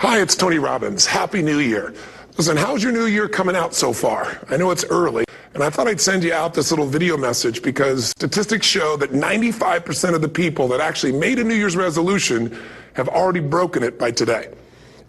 Hi, it's Tony Robbins. Happy New Year. Listen, how's your new year coming out so far? I know it's early, and I thought I'd send you out this little video message because statistics show that 95% of the people that actually made a New Year's resolution have already broken it by today.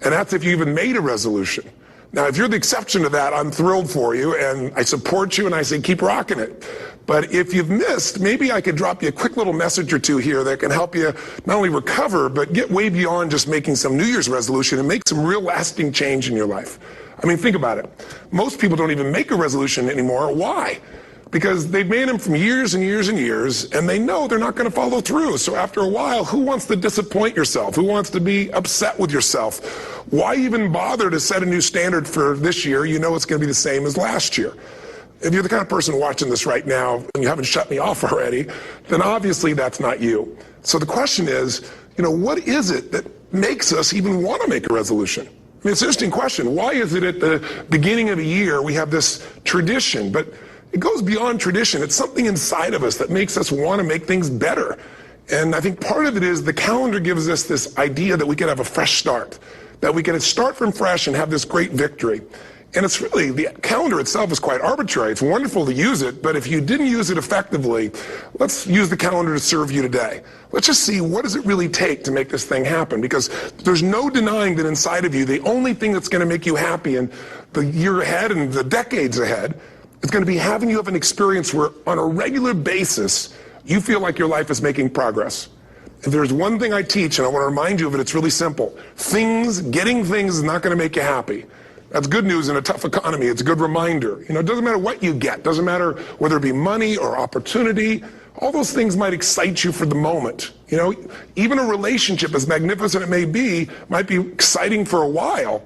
And that's if you even made a resolution. Now, if you're the exception to that, I'm thrilled for you, and I support you, and I say keep rocking it. But if you've missed, maybe I could drop you a quick little message or two here that can help you not only recover, but get way beyond just making some New Year's resolution and make some real lasting change in your life. I mean, think about it. Most people don't even make a resolution anymore. Why? Because they've made them from years and years and years, and they know they're not going to follow through. So after a while, who wants to disappoint yourself? Who wants to be upset with yourself? Why even bother to set a new standard for this year? You know it's going to be the same as last year. If you're the kind of person watching this right now and you haven't shut me off already, then obviously that's not you. So the question is, what is it that makes us even want to make a resolution? I mean, it's an interesting question. Why is it at the beginning of the year we have this tradition? But it goes beyond tradition. It's something inside of us that makes us want to make things better. And I think part of it is the calendar gives us this idea that we can have a fresh start, that we can start from fresh and have this great victory. And it's really, the calendar itself is quite arbitrary. It's wonderful to use it, but if you didn't use it effectively, let's use the calendar to serve you today. Let's just see, what does it really take to make this thing happen? Because there's no denying that inside of you, the only thing that's going to make you happy in the year ahead and the decades ahead is going to be having you have an experience where on a regular basis, you feel like your life is making progress. If there's one thing I teach, and I want to remind you of it, it's really simple. Getting things is not going to make you happy. That's good news in a tough economy. It's a good reminder. It doesn't matter what you get. Doesn't matter whether it be money or opportunity. All those things might excite you for the moment. Even a relationship, as magnificent it may be, might be exciting for a while.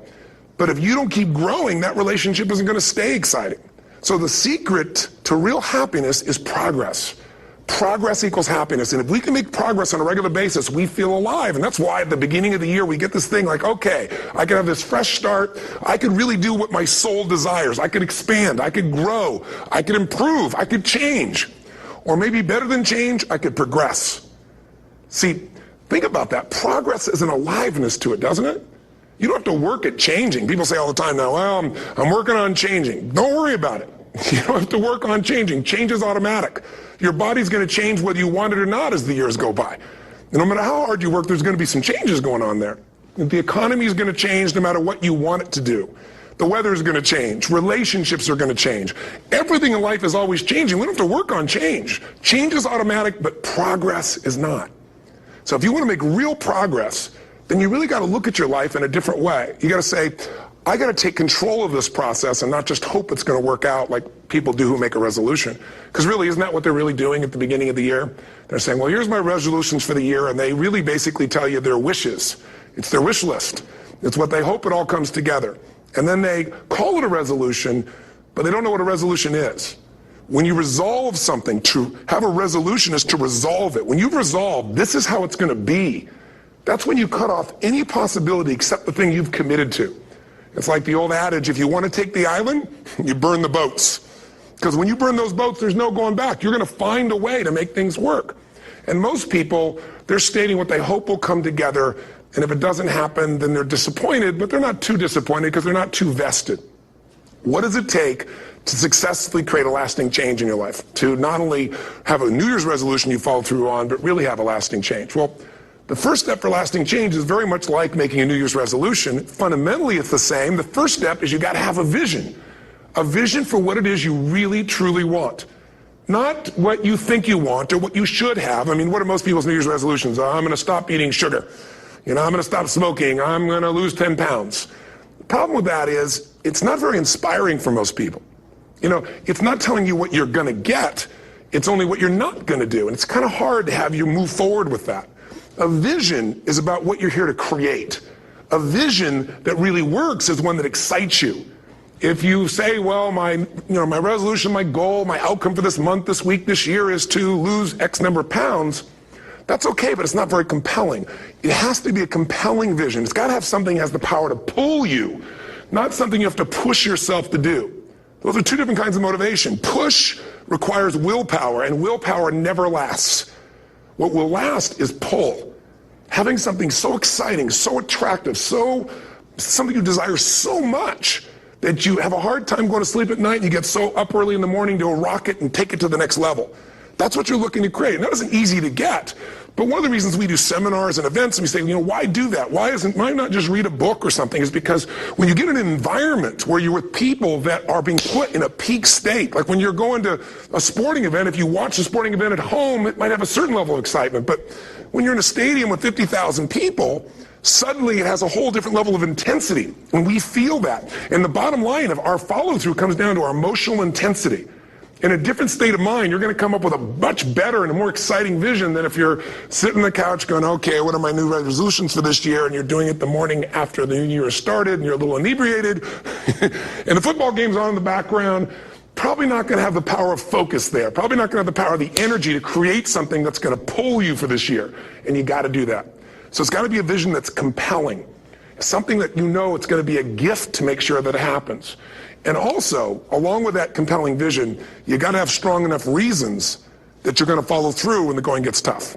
But if you don't keep growing, that relationship isn't going to stay exciting. So the secret to real happiness is progress. Progress equals happiness. And if we can make progress on a regular basis, we feel alive. And that's why at the beginning of the year, we get this thing like, okay, I can have this fresh start. I could really do what my soul desires. I could expand. I could grow. I could improve. I could change. Or maybe better than change, I could progress. See, think about that. Progress is an aliveness to it, doesn't it? You don't have to work at changing. People say all the time now, well, I'm working on changing. Don't worry about it. You don't have to work on changing. Change is automatic. Your body's going to change whether you want it or not as the years go by. And no matter how hard you work, there's going to be some changes going on there. The economy is going to change no matter what you want it to do. The weather is going to change. Relationships are going to change. Everything in life is always changing. We don't have to work on change. Change is automatic, but progress is not. So if you want to make real progress, then you really got to look at your life in a different way. You got to say, I got to take control of this process and not just hope it's going to work out like people do who make a resolution. Because really, isn't that what they're really doing at the beginning of the year? They're saying, well, here's my resolutions for the year, and they really basically tell you their wishes. It's their wish list. It's what they hope it all comes together. And then they call it a resolution, but they don't know what a resolution is. When you resolve something, to have a resolution is to resolve it. When you've resolved, this is how it's going to be. That's when you cut off any possibility except the thing you've committed to. It's like the old adage, if you want to take the island, you burn the boats. Because when you burn those boats, there's no going back. You're going to find a way to make things work. And most people, they're stating what they hope will come together, and if it doesn't happen, then they're disappointed, but they're not too disappointed because they're not too vested. What does it take to successfully create a lasting change in your life? To not only have a New Year's resolution you follow through on, but really have a lasting change? Well, the first step for lasting change is very much like making a New Year's resolution. Fundamentally, it's the same. The first step is you got to have a vision for what it is you really, truly want. Not what you think you want or what you should have. I mean, what are most people's New Year's resolutions? I'm going to stop eating sugar. I'm going to stop smoking. I'm going to lose 10 pounds. The problem with that is it's not very inspiring for most people. It's not telling you what you're going to get. It's only what you're not going to do. And it's kind of hard to have you move forward with that. A vision is about what you're here to create. A vision that really works is one that excites you. If you say, well, my resolution, my goal, my outcome for this month, this week, this year is to lose X number of pounds, that's okay, but it's not very compelling. It has to be a compelling vision. It's got to have something that has the power to pull you, not something you have to push yourself to do. Those are two different kinds of motivation. Push requires willpower, and willpower never lasts. What will last is pull. Having something so exciting, so attractive, so something you desire so much that you have a hard time going to sleep at night and you get so up early in the morning to rock it and take it to the next level. That's what you're looking to create. And that isn't easy to get. But one of the reasons we do seminars and events and we say, why do that? Why not just read a book or something? Is because when you get in an environment where you're with people that are being put in a peak state, like when you're going to a sporting event, if you watch a sporting event at home, it might have a certain level of excitement. But when you're in a stadium with 50,000 people, suddenly it has a whole different level of intensity. And we feel that. And the bottom line of our follow-through comes down to our emotional intensity. In a different state of mind, you're going to come up with a much better and a more exciting vision than if you're sitting on the couch going, okay, what are my new resolutions for this year? And you're doing it the morning after the new year has started and you're a little inebriated and the football game's on in the background. Probably not going to have the power of focus there. Probably not going to have the power of the energy to create something that's going to pull you for this year. And you got to do that. So it's got to be a vision that's compelling. Something that it's going to be a gift to make sure that it happens. And also, along with that compelling vision, you got to have strong enough reasons that you're going to follow through when the going gets tough.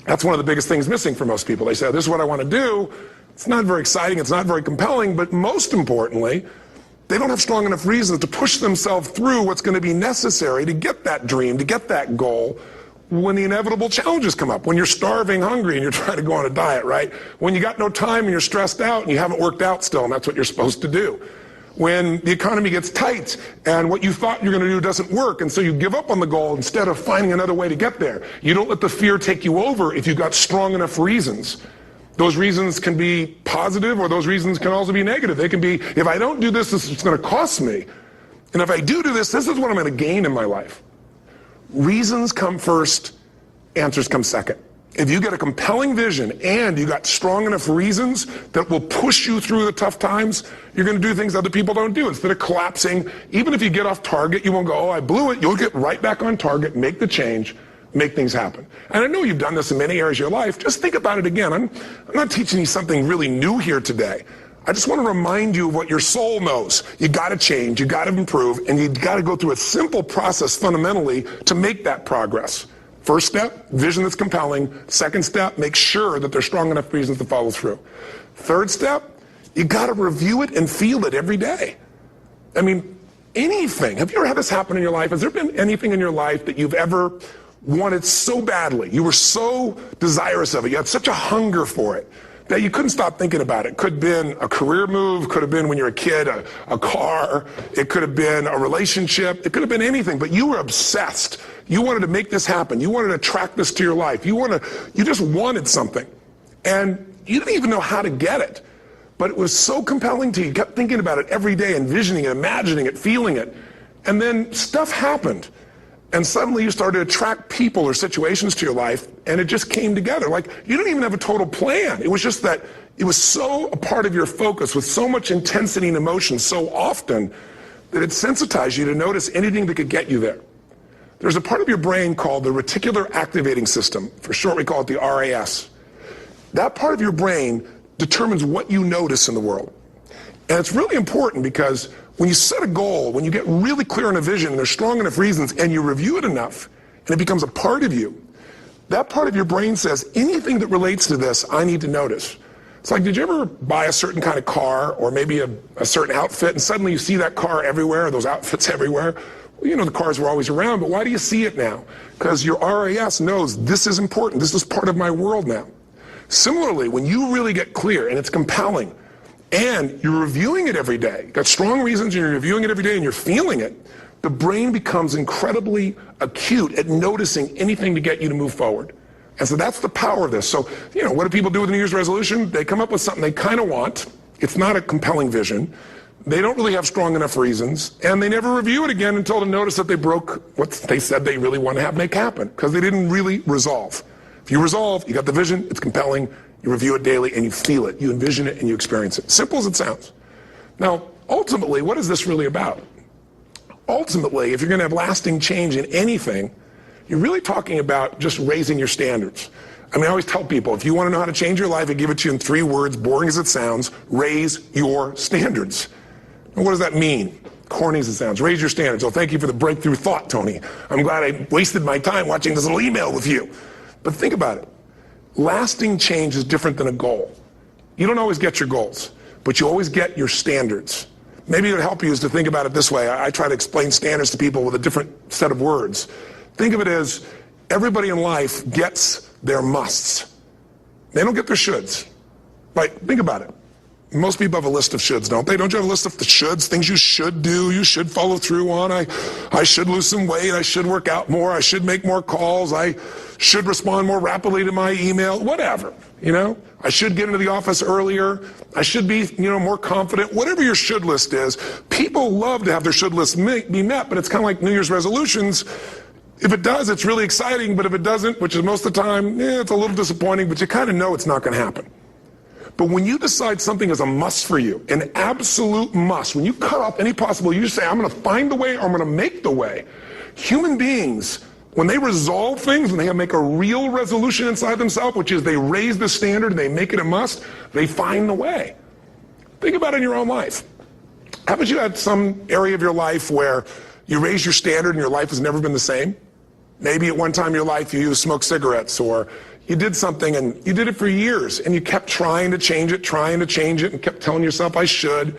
That's one of the biggest things missing for most people. They say, this is what I want to do. It's not very exciting. It's not very compelling. But most importantly, they don't have strong enough reasons to push themselves through what's going to be necessary to get that dream, to get that goal, when the inevitable challenges come up, when you're starving, hungry, and you're trying to go on a diet, right? When you got no time and you're stressed out and you haven't worked out still, and that's what you're supposed to do. When the economy gets tight and what you thought you're going to do doesn't work, and so you give up on the goal instead of finding another way to get there. You don't let the fear take you over if you've got strong enough reasons. Those reasons can be positive, or those reasons can also be negative. They can be, if I don't do this, this is going to cost me. And if I do this, this is what I'm going to gain in my life. Reasons come first, answers come second. If you get a compelling vision and you got strong enough reasons that will push you through the tough times, you're going to do things other people don't do. Instead of collapsing, even if you get off target, you won't go, oh, I blew it. You'll get right back on target, make the change, make things happen. And I know you've done this in many areas of your life. Just think about it again. I'm not teaching you something really new here today. I just want to remind you of what your soul knows. You got to change, you got to improve, and you got to go through a simple process fundamentally to make that progress. First step, vision that's compelling. Second step, make sure that there's strong enough reasons to follow through. Third step, you got to review it and feel it every day. I mean, anything. Have you ever had this happen in your life? Has there been anything in your life that you've ever wanted so badly? You were so desirous of it. You had such a hunger for it that you couldn't stop thinking about it. Could have been a career move, could have been when you were a kid, a car, it could have been a relationship, it could have been anything, but you were obsessed. You wanted to make this happen. You wanted to attract this to your life. You just wanted something. And you didn't even know how to get it. But it was so compelling to you. You kept thinking about it every day, envisioning it, imagining it, feeling it. And then stuff happened. And suddenly you started to attract people or situations to your life, and it just came together. Like, you didn't even have a total plan. It was just that it was so a part of your focus with so much intensity and emotion so often that it sensitized you to notice anything that could get you there. There's a part of your brain called the reticular activating system. For short, we call it the RAS. That part of your brain determines what you notice in the world. And it's really important because when you set a goal, when you get really clear on a vision, and there's strong enough reasons, and you review it enough, and it becomes a part of you, that part of your brain says, anything that relates to this, I need to notice. It's like, did you ever buy a certain kind of car, or maybe a certain outfit, and suddenly you see that car everywhere, or those outfits everywhere? Well, you know, the cars were always around, but why do you see it now? Because your RAS knows this is important, this is part of my world now. Similarly, when you really get clear, and it's compelling, and you're reviewing it every day, you've got strong reasons, and you're reviewing it every day, and you're feeling it, the brain becomes incredibly acute at noticing anything to get you to move forward. And so that's the power of this. So, you know, what do people do with a New Year's resolution? They come up with something they kind of want. It's not a compelling vision. They don't really have strong enough reasons, and they never review it again until they notice that they broke what they said they really want to have make happen, because they didn't really resolve. If you resolve, you got the vision, it's compelling, you review it daily, and you feel it, you envision it, and you experience it. Simple as it sounds. Now, ultimately, what is this really about? Ultimately, if you're going to have lasting change in anything, you're really talking about just raising your standards. I mean, I always tell people, if you want to know how to change your life, I give it to you in 3 words, boring as it sounds: raise your standards. And what does that mean? Corny as it sounds. Raise your standards. Oh, thank you for the breakthrough thought, Tony. I'm glad I wasted my time watching this little email with you. But think about it. Lasting change is different than a goal. You don't always get your goals. but you always get your standards. Maybe it would help you is to think about it this way. I try to explain standards to people with a different set of words. Think of it as everybody in life gets their musts. They don't get their shoulds. Like, think about it. Most people have a list of shoulds, don't they? Don't you have a list of the shoulds, things you should do, you should follow through on? I should lose some weight, I should work out more, I should make more calls, I should respond more rapidly to my email, whatever, you know? I should get into the office earlier, I should be, more confident, whatever your should list is. People love to have their should list be met, but it's kind of like New Year's resolutions. If it does, it's really exciting, but if it doesn't, which is most of the time, it's a little disappointing, but you kind of know it's not going to happen. But when you decide something is a must for you, an absolute must, when you cut off any possible, you just say, I'm going to find the way or I'm going to make the way. Human beings, when they resolve things, when they make a real resolution inside themselves, which is they raise the standard and they make it a must, they find the way. Think about it in your own life. Haven't you had some area of your life where you raise your standard and your life has never been the same? Maybe at one time in your life you smoked cigarettes, or you did something and you did it for years and you kept trying to change it and kept telling yourself I should.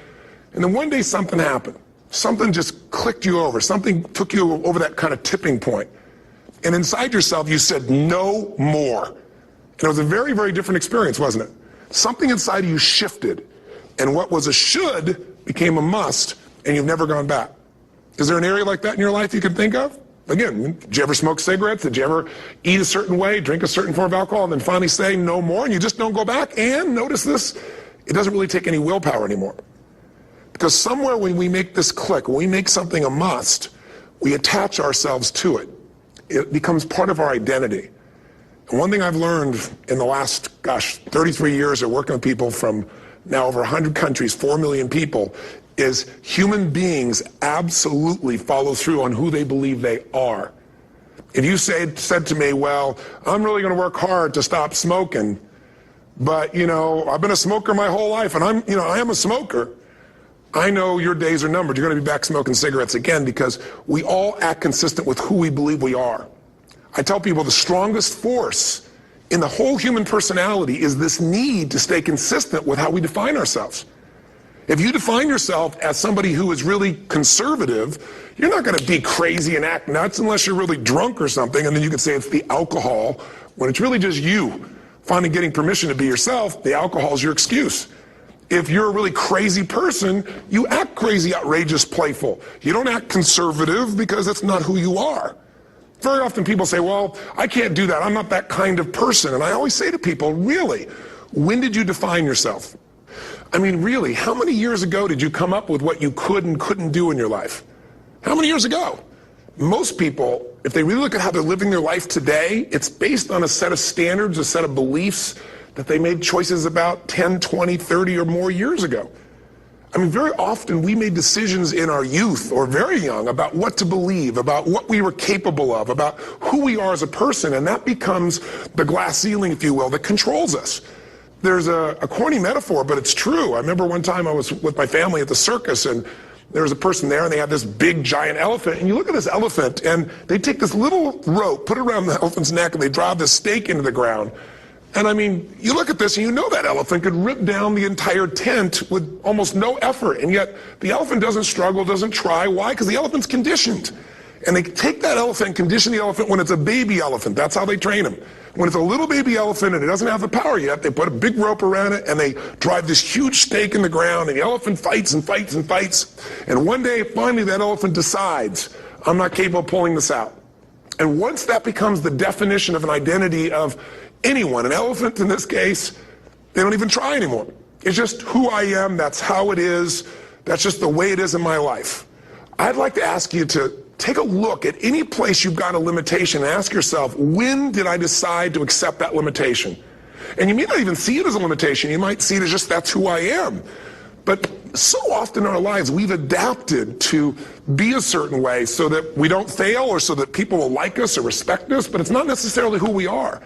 And then one day something happened. Something just clicked you over. Something took you over that kind of tipping point. And inside yourself you said no more. And it was a very, very different experience, wasn't it? Something inside of you shifted and what was a should became a must, and you've never gone back. Is there an area like that in your life you can think of? Again, did you ever smoke cigarettes? Did you ever eat a certain way, drink a certain form of alcohol, and then finally say no more, and you just don't go back? And notice this, it doesn't really take any willpower anymore. Because somewhere when we make this click, when we make something a must, we attach ourselves to it. It becomes part of our identity. And one thing I've learned in the last, 33 years of working with people from now over 100 countries, 4 million people, is human beings absolutely follow through on who they believe they are. If you said to me, well, I'm really going to work hard to stop smoking, but I've been a smoker my whole life and I am a smoker, I know your days are numbered. You're going to be back smoking cigarettes again, because we all act consistent with who we believe we are. I tell people the strongest force in the whole human personality is this need to stay consistent with how we define ourselves. If you define yourself as somebody who is really conservative, you're not going to be crazy and act nuts unless you're really drunk or something, and then you can say it's the alcohol, when it's really just you finally getting permission to be yourself. The alcohol is your excuse. If you're a really crazy person, you act crazy, outrageous, playful. You don't act conservative because that's not who you are. Very often people say, well, I can't do that. I'm not that kind of person. And I always say to people, really, when did you define yourself? I mean, really, how many years ago did you come up with what you could and couldn't do in your life? How many years ago? Most people, if they really look at how they're living their life today, it's based on a set of standards, a set of beliefs that they made choices about 10, 20, 30 or more years ago. I mean, very often we made decisions in our youth or very young about what to believe, about what we were capable of, about who we are as a person, and that becomes the glass ceiling, if you will, that controls us. There's a corny metaphor, but it's true. I remember one time I was with my family at the circus, and there was a person there, and they had this big, giant elephant. And you look at this elephant, and they take this little rope, put it around the elephant's neck, and they drive this stake into the ground. And I mean, you look at this, and you know that elephant could rip down the entire tent with almost no effort. And yet, the elephant doesn't struggle, doesn't try. Why? Because the elephant's conditioned. And they take that elephant, condition the elephant when it's a baby elephant. That's how they train him. When it's a little baby elephant and it doesn't have the power yet, they put a big rope around it and they drive this huge stake in the ground, and the elephant fights and fights and fights. And one day, finally, that elephant decides, I'm not capable of pulling this out. And once that becomes the definition of an identity of anyone, an elephant in this case, they don't even try anymore. It's just who I am, that's how it is, that's just the way it is in my life. I'd like to ask you to take a look at any place you've got a limitation and ask yourself, when did I decide to accept that limitation? And you may not even see it as a limitation. You might see it as just that's who I am. But so often in our lives, we've adapted to be a certain way so that we don't fail or so that people will like us or respect us, but it's not necessarily who we are.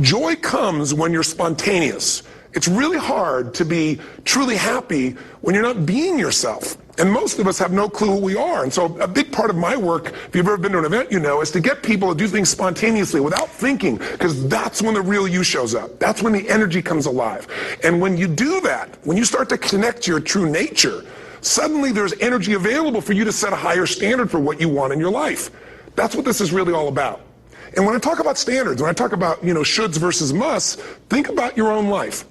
Joy comes when you're spontaneous It's really hard to be truly happy when you're not being yourself. And most of us have no clue who we are. And so a big part of my work, if you've ever been to an event, you know, is to get people to do things spontaneously without thinking, because that's when the real you shows up. That's when the energy comes alive. And when you do that, when you start to connect to your true nature, suddenly there's energy available for you to set a higher standard for what you want in your life. That's what this is really all about. And when I talk about standards, when I talk about, you know, shoulds versus musts, think about your own life.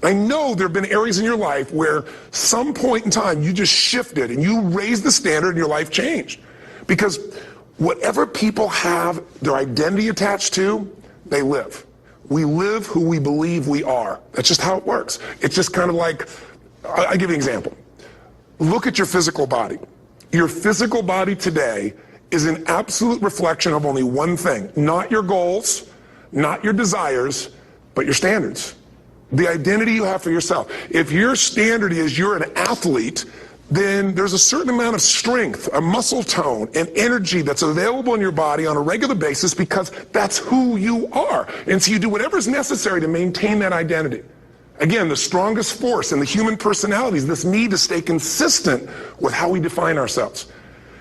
I know there have been areas in your life where some point in time you just shifted and you raised the standard and your life changed. Because whatever people have their identity attached to, they live. We live who we believe we are. That's just how it works. It's just kind of like, I'll give you an example. Look at your physical body. Your physical body today is an absolute reflection of only one thing. Not your goals, not your desires, but your standards. The identity you have for yourself. If your standard is you're an athlete, then there's a certain amount of strength, a muscle tone, and energy that's available in your body on a regular basis because that's who you are. And so you do whatever is necessary to maintain that identity. Again, the strongest force in the human personality is this need to stay consistent with how we define ourselves.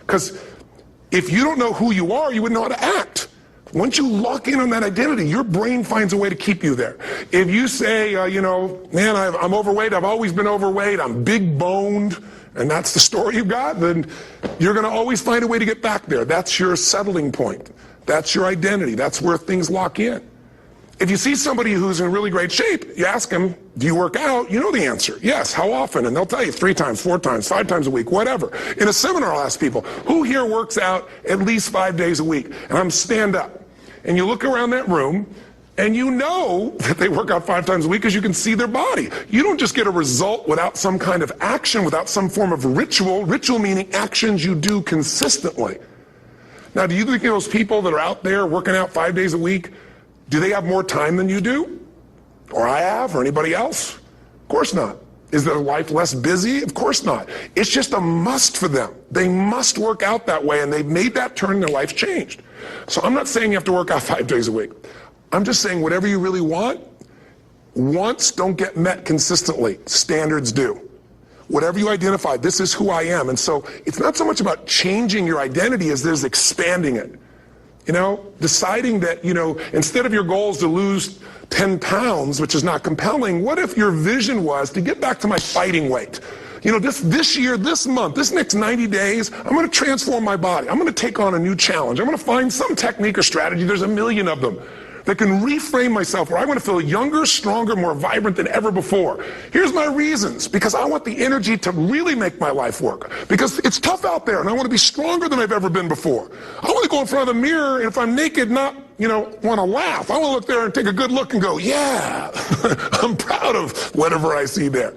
Because if you don't know who you are, you wouldn't know how to act. Once you lock in on that identity, your brain finds a way to keep you there. If you say, you know, man, I'm overweight, I've always been overweight, I'm big boned, and that's the story you've got, then you're going to always find a way to get back there. That's your settling point. That's your identity. That's where things lock in. If you see somebody who's in really great shape, you ask them, do you work out? You know the answer. Yes. How often? And they'll tell you 3 times, 4 times, 5 times a week, whatever. In a seminar, I'll ask people, who here works out at least 5 days a week? And I'm stand up. And you look around that room, and you know that they work out 5 times a week because you can see their body. You don't just get a result without some kind of action, without some form of ritual. Ritual meaning actions you do consistently. Now, do you think those people that are out there working out 5 days a week, do they have more time than you do? Or I have, or anybody else? Of course not. Is their life less busy? Of course not. It's just a must for them. They must work out that way, and they've made that turn and their life's changed. So I'm not saying you have to work out 5 days a week. I'm just saying whatever you really want, wants don't get met consistently. Standards do. Whatever you identify, this is who I am. And so it's not so much about changing your identity as there's expanding it. You know, deciding that, you know, instead of your goals to lose 10 pounds, which is not compelling, what if your vision was to get back to my fighting weight? You know, this year, this month, this next 90 days, I'm going to transform my body. I'm going to take on a new challenge. I'm going to find some technique or strategy, there's a million of them, that can reframe myself where I want to feel younger, stronger, more vibrant than ever before. Here's my reasons. Because I want the energy to really make my life work. Because it's tough out there, and I want to be stronger than I've ever been before. I want to go in front of the mirror, and if I'm naked, not, you know, want to laugh. I want to look there and take a good look and go, yeah, I'm proud of whatever I see there.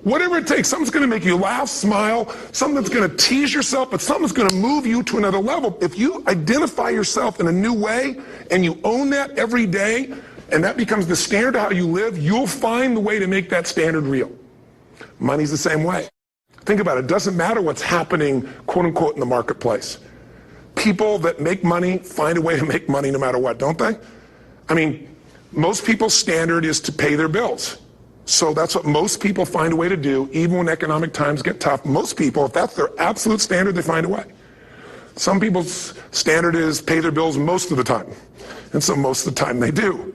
Whatever it takes, something's going to make you laugh, smile, something that's going to tease yourself, but something's going to move you to another level. If you identify yourself in a new way and you own that every day, and that becomes the standard of how you live, you'll find the way to make that standard real. Money's the same way. Think about it. It doesn't matter what's happening, quote unquote, in the marketplace. People that make money find a way to make money no matter what, don't they? I mean, most people's standard is to pay their bills. So that's what most people find a way to do, even when economic times get tough. Most people, if that's their absolute standard, they find a way. Some people's standard is pay their bills most of the time. And so most of the time they do.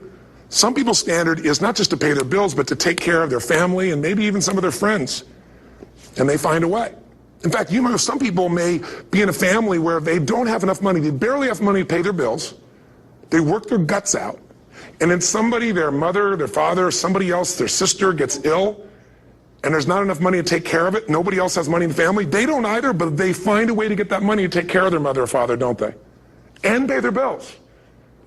Some people's standard is not just to pay their bills, but to take care of their family and maybe even some of their friends. And they find a way. In fact, you know, some people may be in a family where they don't have enough money. They barely have money to pay their bills. They work their guts out. And then somebody, their mother, their father, somebody else, their sister gets ill, and there's not enough money to take care of it. Nobody else has money in the family. They don't either, but they find a way to get that money to take care of their mother or father, don't they? And pay their bills.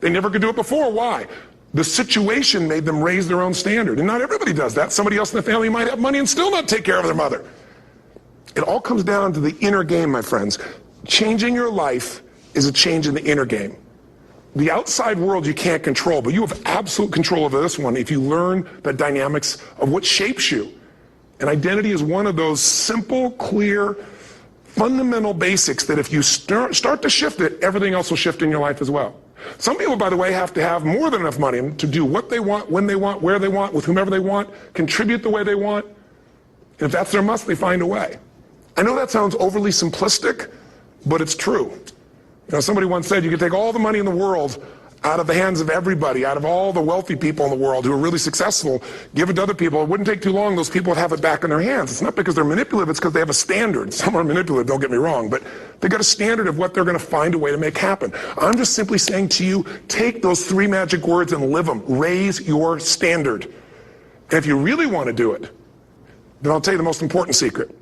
They never could do it before. Why? The situation made them raise their own standard. And not everybody does that. Somebody else in the family might have money and still not take care of their mother. It all comes down to the inner game, my friends. Changing your life is a change in the inner game. The outside world you can't control, but you have absolute control over this one if you learn the dynamics of what shapes you. And identity is one of those simple, clear, fundamental basics that if you start to shift it, everything else will shift in your life as well. Some people, by the way, have to have more than enough money to do what they want, when they want, where they want, with whomever they want, contribute the way they want. And if that's their must, they find a way. I know that sounds overly simplistic, but it's true. You know, somebody once said you could take all the money in the world out of the hands of everybody, out of all the wealthy people in the world who are really successful, give it to other people. It wouldn't take too long, those people would have it back in their hands. It's not because they're manipulative, it's because they have a standard. Some are manipulative, don't get me wrong, but they got a standard of what they're going to find a way to make happen. I'm just simply saying to you, take those 3 magic words and live them. Raise your standard. And if you really want to do it, then I'll tell you the most important secret.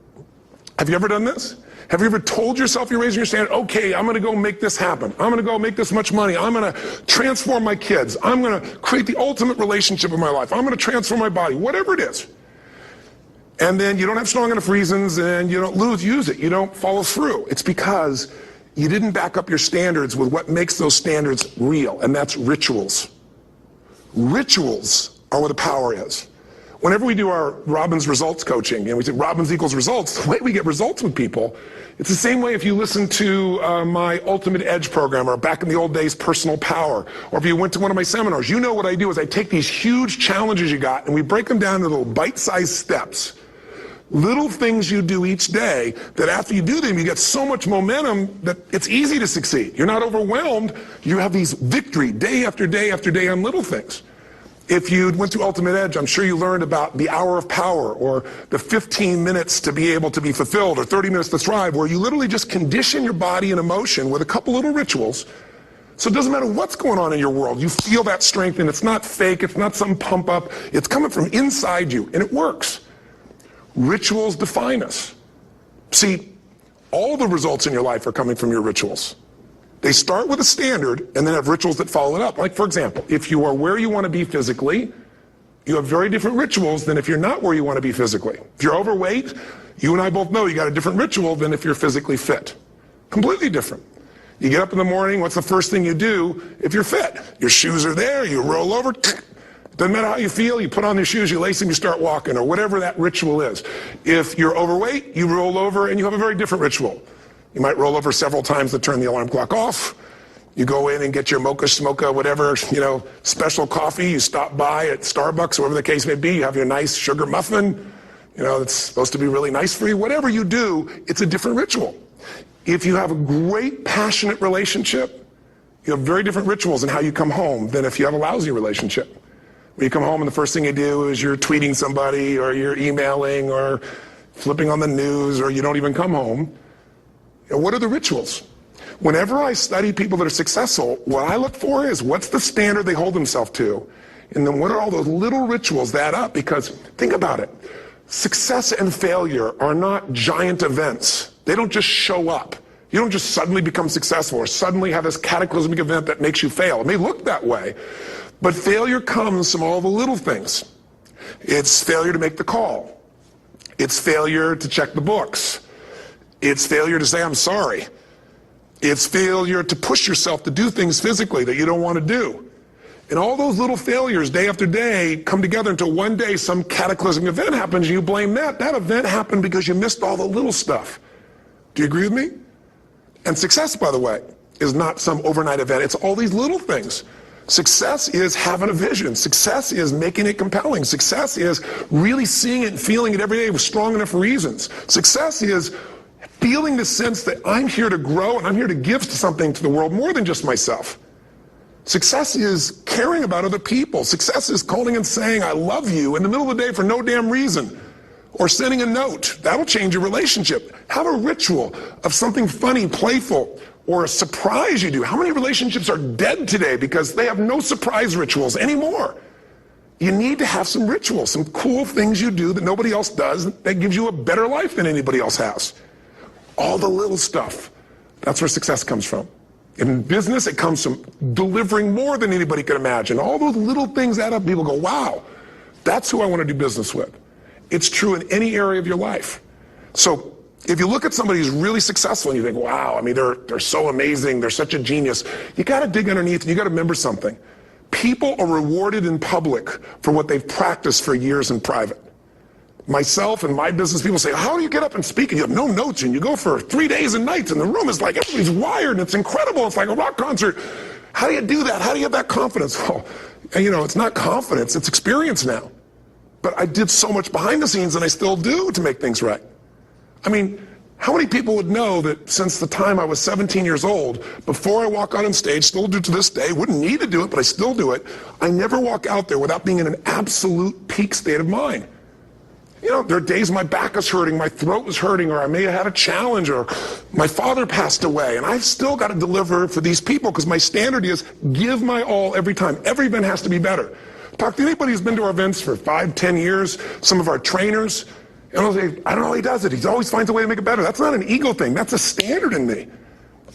Have you ever done this? Have you ever told yourself you're raising your standard? Okay, I'm going to go make this happen. I'm going to go make this much money. I'm going to transform my kids. I'm going to create the ultimate relationship in my life. I'm going to transform my body, whatever it is. And then you don't have strong enough reasons and you don't use it. You don't follow through. It's because you didn't back up your standards with what makes those standards real, and that's rituals. Rituals are where the power is. Whenever we do our Robbins results coaching, and we say Robbins equals results, the way we get results with people, it's the same way if you listen to my Ultimate Edge program, or back in the old days, Personal Power, or if you went to one of my seminars. You know what I do is I take these huge challenges you got, and we break them down into little bite-sized steps. Little things you do each day that after you do them, you get so much momentum that it's easy to succeed. You're not overwhelmed. You have these victory day after day after day on little things. If you went to Ultimate Edge, I'm sure you learned about the hour of power, or the 15 minutes to be able to be fulfilled, or 30 minutes to thrive, where you literally just condition your body and emotion with a couple little rituals. So it doesn't matter what's going on in your world. You feel that strength, and it's not fake. It's not some pump up. It's coming from inside you, and it works. Rituals define us. See, all the results in your life are coming from your rituals. They start with a standard and then have rituals that follow it up. Like, for example, if you are where you want to be physically, you have very different rituals than if you're not where you want to be physically. If you're overweight, you and I both know you got a different ritual than if you're physically fit. Completely different. You get up in the morning, what's the first thing you do if you're fit? Your shoes are there, you roll over. Doesn't matter how you feel, you put on your shoes, you lace them, you start walking, or whatever that ritual is. If you're overweight, you roll over and you have a very different ritual. You might roll over several times to turn the alarm clock off. You go in and get your mocha, smocha, whatever, special coffee. You stop by at Starbucks, whatever the case may be. You have your nice sugar muffin. It's supposed to be really nice for you. Whatever you do, it's a different ritual. If you have a great, passionate relationship, you have very different rituals in how you come home than if you have a lousy relationship. When you come home and the first thing you do is you're tweeting somebody, or you're emailing, or flipping on the news, or you don't even come home. What are the rituals? Whenever I study people that are successful, what I look for is what's the standard they hold themselves to, and then what are all those little rituals that add up? Because think about it. Success and failure are not giant events. They don't just show up. You don't just suddenly become successful or suddenly have this cataclysmic event that makes you fail. It may look that way, but failure comes from all the little things. It's failure to make the call. It's failure to check the books. It's failure to say, I'm sorry. It's failure to push yourself to do things physically that you don't want to do. And all those little failures day after day come together until one day some cataclysmic event happens and you blame that. That event happened because you missed all the little stuff. Do you agree with me? And success, by the way, is not some overnight event. It's all these little things. Success is having a vision. Success is making it compelling. Success is really seeing it and feeling it every day with strong enough reasons. Success is feeling the sense that I'm here to grow and I'm here to give something to the world more than just myself. Success is caring about other people. Success is calling and saying, I love you in the middle of the day for no damn reason. Or sending a note. That'll change your relationship. Have a ritual of something funny, playful, or a surprise you do. How many relationships are dead today because they have no surprise rituals anymore? You need to have some rituals, some cool things you do that nobody else does that gives you a better life than anybody else has. All the little stuff. That's where success comes from. In business, it comes from delivering more than anybody could imagine. All those little things add up. People go, wow, that's who I want to do business with. It's true in any area of your life. So if you look at somebody who's really successful and you think, wow, they're so amazing, they're such a genius, you got to dig underneath and you got to remember something. People are rewarded in public for what they've practiced for years in private. Myself and my business people say, how do you get up and speak? And you have no notes and you go for 3 days and nights and the room is like everybody's wired and it's incredible. It's like a rock concert. How do you do that? How do you have that confidence? Well, it's not confidence, it's experience now. But I did so much behind the scenes, and I still do, to make things right. I mean, how many people would know that since the time I was 17 years old, before I walk out on stage, still do to this day, wouldn't need to do it, but I still do it, I never walk out there without being in an absolute peak state of mind. There are days my back is hurting, my throat was hurting, or I may have had a challenge, or my father passed away, and I've still got to deliver for these people because my standard is give my all every time. Every event has to be better. Talk to anybody who's been to our events for 5, 10 years, some of our trainers, and they'll say, I don't know how he does it. He always finds a way to make it better. That's not an ego thing. That's a standard in me.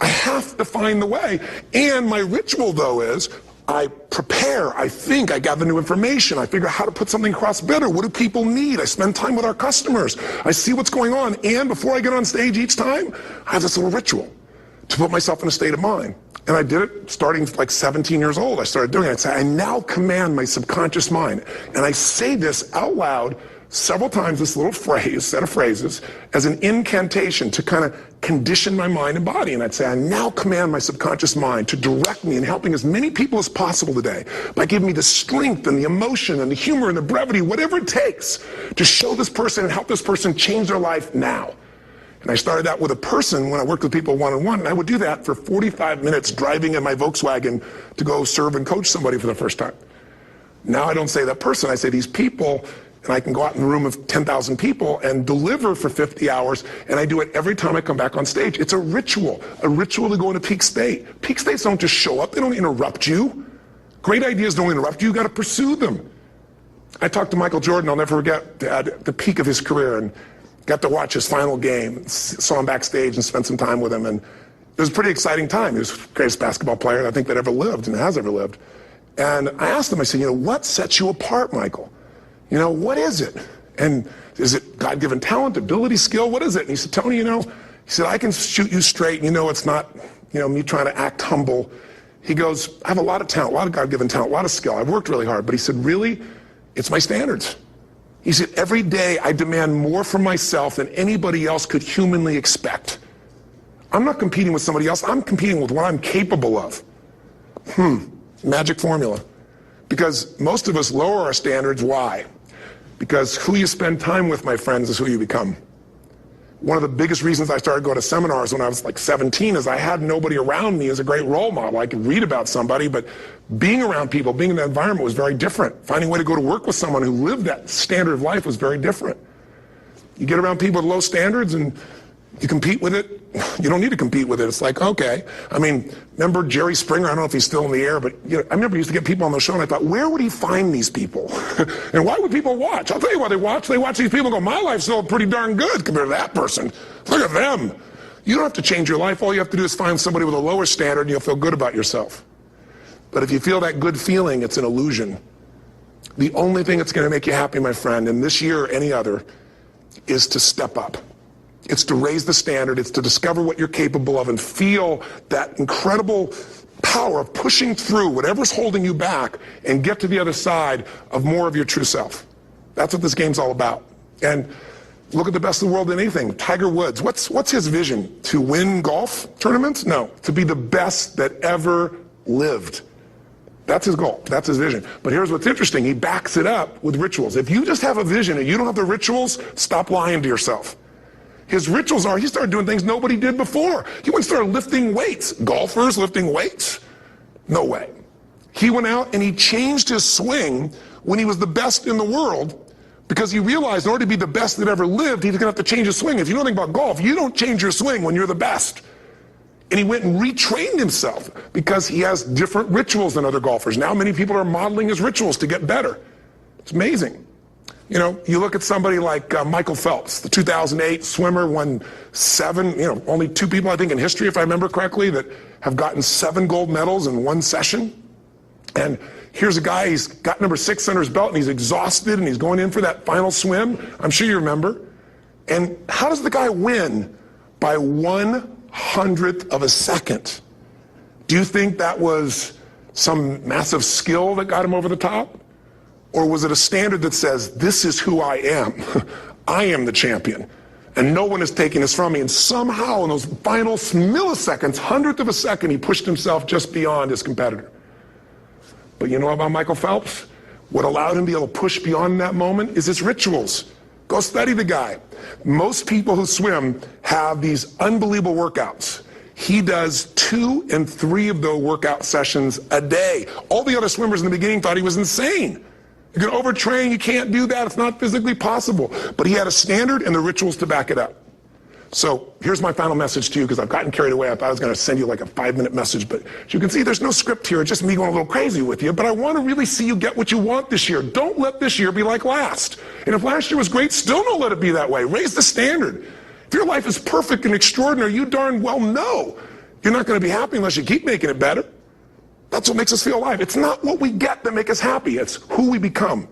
I have to find the way. And my ritual, though, is I prepare, I think, I gather new information, I figure out how to put something across better. What do people need? I spend time with our customers. I see what's going on. And before I get on stage each time, I have this little ritual to put myself in a state of mind. And I did it starting like 17 years old. I started doing it. I'd say, I now command my subconscious mind. And I say this out loud several times, this little phrase, set of phrases, as an incantation to kind of condition my mind and body. And I'd say, I now command my subconscious mind to direct me in helping as many people as possible today by giving me the strength and the emotion and the humor and the brevity, whatever it takes to show this person and help this person change their life now. And I started that with a person when I worked with people one-on-one, and I would do that for 45 minutes driving in my Volkswagen to go serve and coach somebody for the first time. Now I don't say that person, I say these people, and I can go out in a room of 10,000 people and deliver for 50 hours, and I do it every time I come back on stage. It's a ritual to go into peak state. Peak states don't just show up, they don't interrupt you. Great ideas don't interrupt you, you gotta pursue them. I talked to Michael Jordan, I'll never forget, at the peak of his career, and got to watch his final game, saw him backstage and spent some time with him, and it was a pretty exciting time. He was the greatest basketball player I think that ever lived and has ever lived. And I asked him, I said, what sets you apart, Michael? What is it? And is it God-given talent, ability, skill? What is it? And he said, Tony, he said, I can shoot you straight, and it's not, me trying to act humble. He goes, I have a lot of talent, a lot of God-given talent, a lot of skill. I've worked really hard. But he said, really, it's my standards. He said, every day I demand more from myself than anybody else could humanly expect. I'm not competing with somebody else. I'm competing with what I'm capable of. Magic formula. Because most of us lower our standards. Why? Because who you spend time with, my friends, is who you become. One of the biggest reasons I started going to seminars when I was like 17 is I had nobody around me as a great role model. I could read about somebody, but being around people, being in that environment was very different. Finding a way to go to work with someone who lived that standard of life was very different. You get around people with low standards and you compete with it. You don't need to compete with it. It's like, okay. Remember Jerry Springer? I don't know if he's still in the air, but I remember he used to get people on the show, and I thought, where would he find these people? And why would people watch? I'll tell you why they watch. They watch these people and go, my life's still pretty darn good compared to that person. Look at them. You don't have to change your life. All you have to do is find somebody with a lower standard, and you'll feel good about yourself. But if you feel that good feeling, it's an illusion. The only thing that's going to make you happy, my friend, and this year or any other, is to step up. It's to raise the standard. It's to discover what you're capable of and feel that incredible power of pushing through whatever's holding you back and get to the other side of more of your true self. That's what this game's all about. And look at the best in the world in anything. Tiger Woods, what's his vision? To win golf tournaments? No, to be the best that ever lived. That's his goal. That's his vision. But here's what's interesting. He backs it up with rituals. If you just have a vision and you don't have the rituals, stop lying to yourself. His rituals are, he started doing things nobody did before. He went and started lifting weights. Golfers lifting weights? No way. He went out and he changed his swing when he was the best in the world because he realized in order to be the best that ever lived, he was going to have to change his swing. If you know anything about golf, you don't change your swing when you're the best. And he went and retrained himself because he has different rituals than other golfers. Now many people are modeling his rituals to get better. It's amazing. You look at somebody like Michael Phelps, the 2008 swimmer, won 7, only 2 people, I think, in history, if I remember correctly, that have gotten 7 gold medals in one session. And here's a guy, he's got number 6 under his belt, and he's exhausted, and he's going in for that final swim. I'm sure you remember. And how does the guy win? By 1/100th of a second. Do you think that was some massive skill that got him over the top? Or was it a standard that says, this is who I am? I am the champion. And no one is taking this from me. And somehow in those final milliseconds, 100th of a second, he pushed himself just beyond his competitor. But you know about Michael Phelps? What allowed him to be able to push beyond that moment is his rituals. Go study the guy. Most people who swim have these unbelievable workouts. He does 2 and 3 of those workout sessions a day. All the other swimmers in the beginning thought he was insane. You can overtrain, you can't do that, it's not physically possible. But he had a standard and the rituals to back it up. So here's my final message to you, because I've gotten carried away. I thought I was going to send you like a 5-minute message, but as you can see, there's no script here, just me going a little crazy with you. But I want to really see you get what you want this year. Don't let this year be like last. And if last year was great, still don't let it be that way. Raise the standard. If your life is perfect and extraordinary, you darn well know you're not going to be happy unless you keep making it better. That's what makes us feel alive. It's not what we get that makes us happy. It's who we become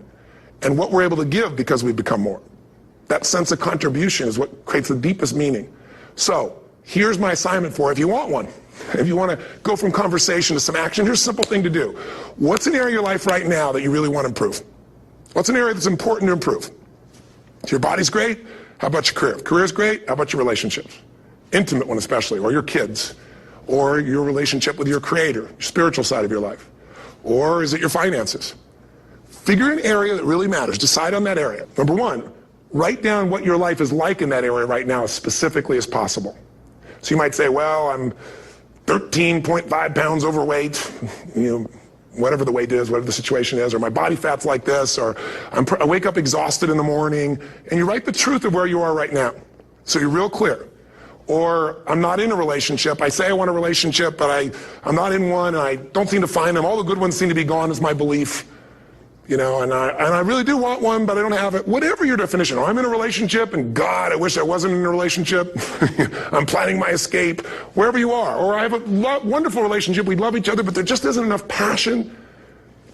and what we're able to give because we become more. That sense of contribution is what creates the deepest meaning. So here's my assignment for you, if you want one. If you want to go from conversation to some action, here's a simple thing to do. What's an area of your life right now that you really want to improve? What's an area that's important to improve? If your body's great, how about your career? If career's great, how about your relationships? Intimate one especially, or your kids, or your relationship with your creator, your spiritual side of your life. Or is it your finances? Figure an area that really matters. Decide on that area. Number one, write down what your life is like in that area right now as specifically as possible. So you might say, well, I'm 13.5 pounds overweight, whatever the weight is, whatever the situation is, or my body fat's like this, or I wake up exhausted in the morning, and you write the truth of where you are right now. So you're real clear. Or I'm not in a relationship. I say I want a relationship, but I'm not in one, and I don't seem to find them. All the good ones seem to be gone is my belief. And I really do want one, but I don't have it. Whatever your definition. Or I'm in a relationship, and God, I wish I wasn't in a relationship. I'm planning my escape. Wherever you are. Or I have a wonderful relationship. We love each other, but there just isn't enough passion.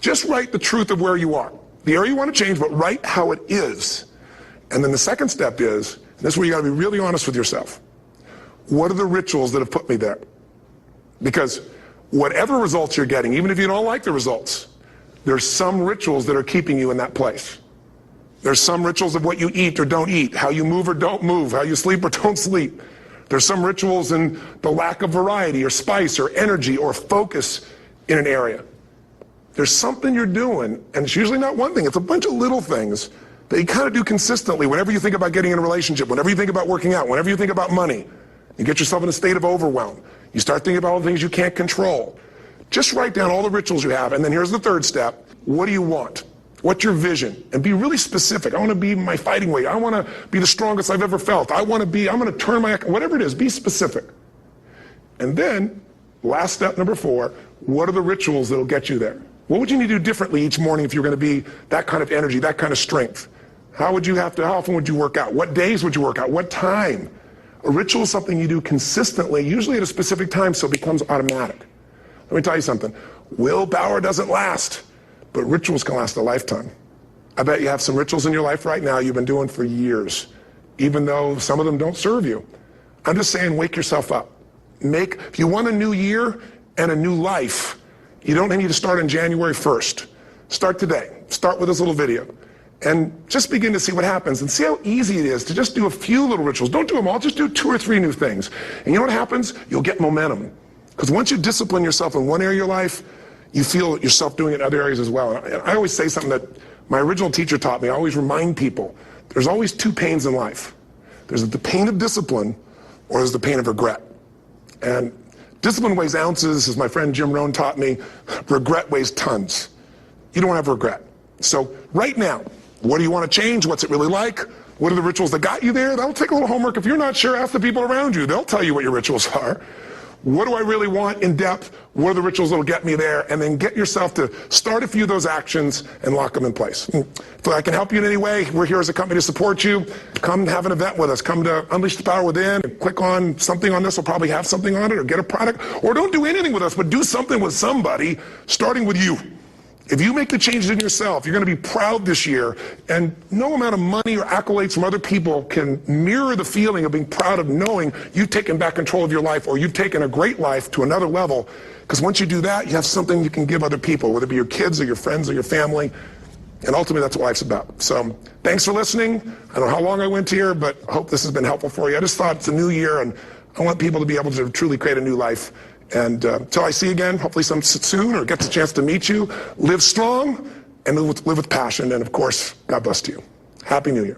Just write the truth of where you are. The area you want to change, but write how it is. And then the second step is, and this is where you got to be really honest with yourself. What are the rituals that have put me there? Because whatever results you're getting, even if you don't like the results, there's some rituals that are keeping you in that place. There's some rituals of what you eat or don't eat, how you move or don't move, how you sleep or don't sleep. There's some rituals in the lack of variety or spice or energy or focus in an area. There's something you're doing, and it's usually not one thing, it's a bunch of little things that you kind of do consistently whenever you think about getting in a relationship, whenever you think about working out, whenever you think about money. You get yourself in a state of overwhelm. You start thinking about all the things you can't control. Just write down all the rituals you have, and then here's the third step. What do you want? What's your vision? And be really specific. I want to be my fighting weight. I want to be the strongest I've ever felt. I'm going to turn whatever it is, be specific. And then, last step, number 4, what are the rituals that'll get you there? What would you need to do differently each morning if you're going to be that kind of energy, that kind of strength? How often would you work out? What days would you work out? What time? A ritual is something you do consistently, usually at a specific time, so it becomes automatic. Let me tell you something. Willpower doesn't last, but rituals can last a lifetime. I bet you have some rituals in your life right now you've been doing for years, even though some of them don't serve you. I'm just saying, wake yourself up. If you want a new year and a new life, you don't need to start on January 1st. Start today. Start with this little video. And just begin to see what happens and see how easy it is to just do a few little rituals. Don't do them all, just do 2 or 3 new things. And you know what happens? You'll get momentum. Because once you discipline yourself in one area of your life, you feel yourself doing it in other areas as well. And I always say something that my original teacher taught me. I always remind people, there's always 2 pains in life. There's the pain of discipline, or there's the pain of regret. And discipline weighs ounces, as my friend Jim Rohn taught me. Regret weighs tons. You don't have regret. So right now, what do you want to change? What's it really like? What are the rituals that got you there? That'll take a little homework. If you're not sure, ask the people around you. They'll tell you what your rituals are. What do I really want in depth? What are the rituals that'll get me there? And then get yourself to start a few of those actions and lock them in place. If I can help you in any way, we're here as a company to support you. Come have an event with us. Come to Unleash the Power Within. Click on something on this. We'll probably have something on it, or get a product. Or don't do anything with us, but do something with somebody, starting with you. If you make the changes in yourself, you're going to be proud this year, and no amount of money or accolades from other people can mirror the feeling of being proud of knowing you've taken back control of your life, or you've taken a great life to another level. Because once you do that, you have something you can give other people, whether it be your kids or your friends or your family. And ultimately, that's what life's about. So thanks for listening. I don't know how long I went here, but I hope this has been helpful for you. I just thought it's a new year, and I want people to be able to truly create a new life. And until I see you again, hopefully soon, or gets a chance to meet you, live strong and live with passion. And of course, God bless to you. Happy New Year.